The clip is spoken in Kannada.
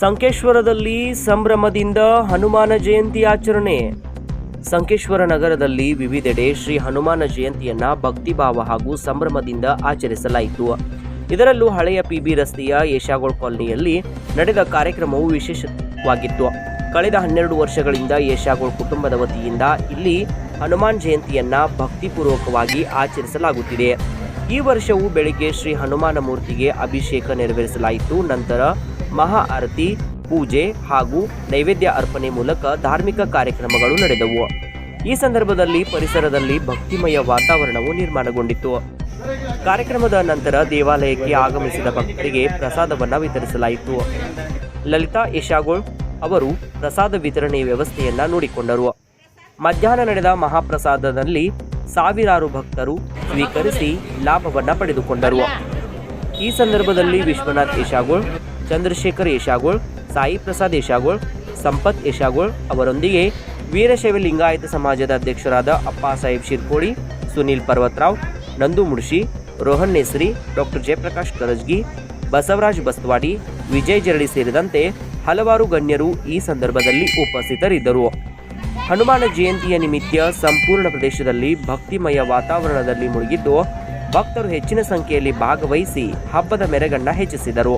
ಸಂಕೇಶ್ವರದಲ್ಲಿ ಸಂಭ್ರಮದಿಂದ ಹನುಮಾನ ಜಯಂತಿ ಆಚರಣೆ. ಸಂಕೇಶ್ವರ ನಗರದಲ್ಲಿ ವಿವಿಧೆಡೆ ಶ್ರೀ ಹನುಮಾನ ಜಯಂತಿಯನ್ನ ಭಕ್ತಿಭಾವ ಹಾಗೂ ಸಂಭ್ರಮದಿಂದ ಆಚರಿಸಲಾಯಿತು. ಇದರಲ್ಲೂ ಹಳೆಯ ಪಿಬಿ ರಸ್ತೆಯ ಏಷಾಗೋಳ್ ಕಾಲೋನಿಯಲ್ಲಿ ನಡೆದ ಕಾರ್ಯಕ್ರಮವು ವಿಶೇಷವಾಗಿತ್ತು. ಕಳೆದ 12 ವರ್ಷಗಳಿಂದ ಏಷಾಗೋಳ್ ಕುಟುಂಬದ ವತಿಯಿಂದ ಇಲ್ಲಿ ಹನುಮಾನ್ ಜಯಂತಿಯನ್ನ ಭಕ್ತಿಪೂರ್ವಕವಾಗಿ ಆಚರಿಸಲಾಗುತ್ತಿದೆ. ಈ ವರ್ಷವೂ ಬೆಳಿಗ್ಗೆ ಶ್ರೀ ಹನುಮಾನ ಮೂರ್ತಿಗೆ ಅಭಿಷೇಕ ನೆರವೇರಿಸಲಾಯಿತು. ನಂತರ ಮಹಾ ಆರತಿ, ಪೂಜೆ ಹಾಗೂ ನೈವೇದ್ಯ ಅರ್ಪಣೆ ಮೂಲಕ ಧಾರ್ಮಿಕ ಕಾರ್ಯಕ್ರಮಗಳು ನಡೆದವು. ಈ ಸಂದರ್ಭದಲ್ಲಿ ಪರಿಸರದಲ್ಲಿ ಭಕ್ತಿಮಯ ವಾತಾವರಣವು ನಿರ್ಮಾಣಗೊಂಡಿತ್ತು. ಕಾರ್ಯಕ್ರಮದ ನಂತರ ದೇವಾಲಯಕ್ಕೆ ಆಗಮಿಸಿದ ಭಕ್ತರಿಗೆ ಪ್ರಸಾದವನ್ನು ವಿತರಿಸಲಾಯಿತು. ಲಲಿತಾ ಏಷಾಗೋಳ್ ಅವರು ಪ್ರಸಾದ ವಿತರಣೆ ವ್ಯವಸ್ಥೆಯನ್ನ ನೋಡಿಕೊಂಡರು. ಮಧ್ಯಾಹ್ನ ನಡೆದ ಮಹಾಪ್ರಸಾದದಲ್ಲಿ ಸಾವಿರಾರು ಭಕ್ತರು ಸ್ವೀಕರಿಸಿ ಲಾಭವನ್ನು ಪಡೆದುಕೊಂಡರು. ಈ ಸಂದರ್ಭದಲ್ಲಿ ವಿಶ್ವನಾಥ್ ಏಷಾಗೋಳ್, ಚಂದ್ರಶೇಖರ್ ಏಷಾಗೋಳ್, ಸಾಯಿ ಪ್ರಸಾದ್ ಏಷಾಗೋಳ್, ಸಂಪತ್ ಏಷಾಗೋಳ್ ಅವರೊಂದಿಗೆ ವೀರಶೈವ ಲಿಂಗಾಯತ ಸಮಾಜದ ಅಧ್ಯಕ್ಷರಾದ ಅಪ್ಪಾ ಸಾಹೇಬ್ ಶಿರ್ಕೋಳಿ, ಸುನೀಲ್ ಪರ್ವತ್ರಾವ್, ನಂದು ಮುಡ್ಶಿ, ರೋಹನ್ ನೇಸ್ರಿ, ಡಾಕ್ಟರ್ ಜಯಪ್ರಕಾಶ್ ಕರಜ್ಗಿ, ಬಸವರಾಜ್ ಬಸ್ತವಾಡಿ, ವಿಜಯ್ ಜರಳಿ ಸೇರಿದಂತೆ ಹಲವಾರು ಗಣ್ಯರು ಈ ಸಂದರ್ಭದಲ್ಲಿ ಉಪಸ್ಥಿತರಿದ್ದರು. ಹನುಮಾನ ಜಯಂತಿಯ ನಿಮಿತ್ತ ಸಂಪೂರ್ಣ ಪ್ರದೇಶದಲ್ಲಿ ಭಕ್ತಿಮಯ ವಾತಾವರಣದಲ್ಲಿ ಮುಳುಗಿದ್ದು ಭಕ್ತರು ಹೆಚ್ಚಿನ ಸಂಖ್ಯೆಯಲ್ಲಿ ಭಾಗವಹಿಸಿ ಹಬ್ಬದ ಮೆರಗನ್ನ ಹೆಚ್ಚಿಸಿದರು.